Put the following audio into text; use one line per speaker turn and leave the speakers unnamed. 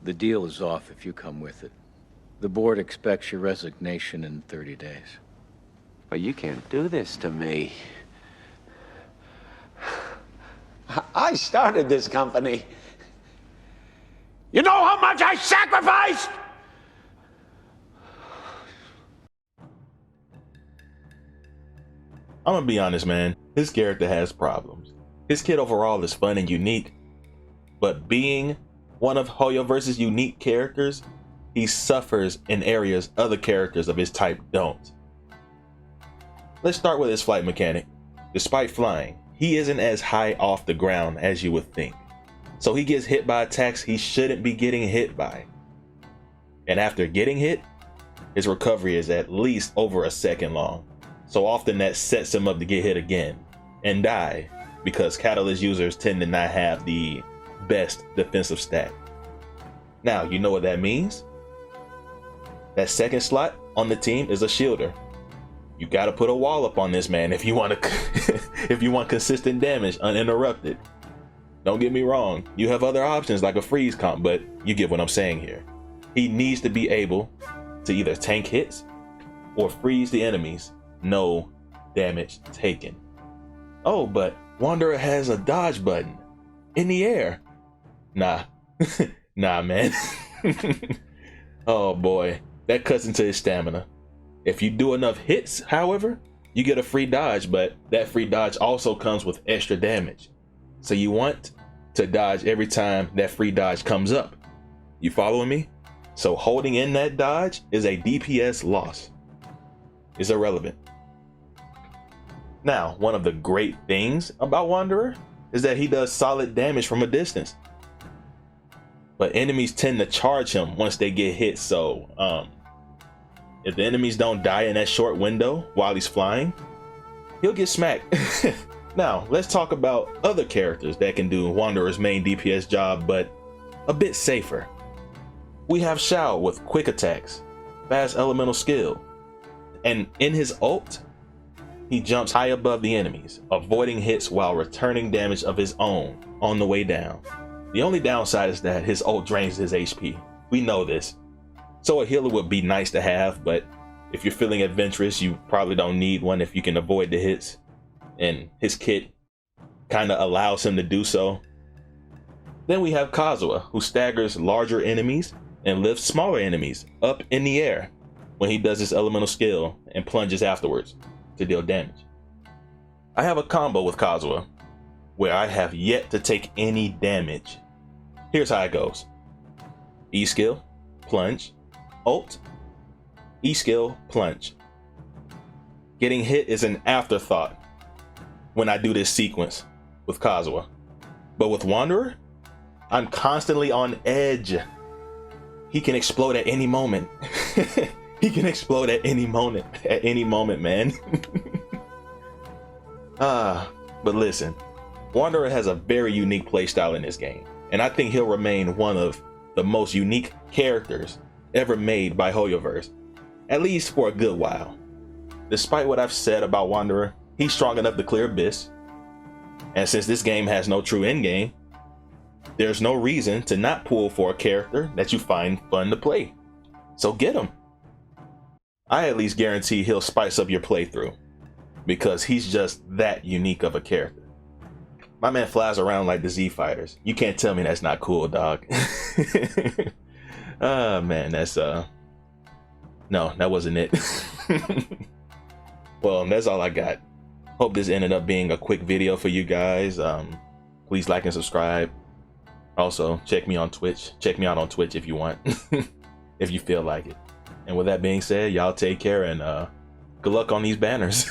The deal is off if you come with it. The board expects your resignation in 30 days.
But you can't do this to me. I started this company. You know how much I sacrificed?
I'm gonna be honest, man. His character has problems. His kit overall is fun and unique, but being one of Hoyoverse's unique characters, he suffers in areas other characters of his type don't. Let's start with his flight mechanic. Despite flying, he isn't as high off the ground as you would think. So he gets hit by attacks he shouldn't be getting hit by. And after getting hit, his recovery is at least over a second long. So often that sets him up to get hit again and die, because Catalyst users tend to not have the best defensive stat. Now, you know what that means? That second slot on the team is a shielder. You gotta put a wall up on this man if you want to if you want consistent damage uninterrupted. Don't get me wrong, you have other options like a freeze comp, but you get what I'm saying here. He needs to be able to either tank hits or freeze the enemies, no damage taken. Oh, but Wanderer has a dodge button in the air. Nah, nah, man. Oh boy, that cuts into his stamina. If you do enough hits, however, you get a free dodge, but that free dodge also comes with extra damage. So you want to dodge every time that free dodge comes up. You following me? So holding in that dodge is a DPS loss. It's irrelevant. Now, one of the great things about Wanderer is that he does solid damage from a distance. But enemies tend to charge him once they get hit, so if the enemies don't die in that short window while he's flying, he'll get smacked. Now, let's talk about other characters that can do Wanderer's main DPS job, but a bit safer. We have Shao with quick attacks, fast elemental skill, and in his ult, he jumps high above the enemies, avoiding hits while returning damage of his own on the way down. The only downside is that his ult drains his HP. We know this. So a healer would be nice to have, but if you're feeling adventurous, you probably don't need one if you can avoid the hits. And his kit kind of allows him to do so. Then we have Kazuha, who staggers larger enemies and lifts smaller enemies up in the air when he does his elemental skill and plunges afterwards to deal damage. I have a combo with Kazuha where I have yet to take any damage. Here's how it goes. E skill, plunge, ult, E skill, plunge. Getting hit is an afterthought when I do this sequence with Kazuha. But with Wanderer, I'm constantly on edge. He can explode at any moment. He can explode at any moment, man. But listen, Wanderer has a very unique playstyle in this game, and I think he'll remain one of the most unique characters ever made by Hoyoverse, at least for a good while. Despite what I've said about Wanderer, he's strong enough to clear Abyss, and since this game has no true endgame, there's no reason to not pull for a character that you find fun to play. So get him. I at least guarantee he'll spice up your playthrough, because he's just that unique of a character. My man flies around like the Z Fighters. You can't tell me that's not cool, dog. Man, that's no, that wasn't it. Well, that's all I got. Hope this ended up being a quick video for you guys. Please like and subscribe. Also, check me on Twitch. Check me out on Twitch if you want, if you feel like it. And with that being said, y'all take care and good luck on these banners.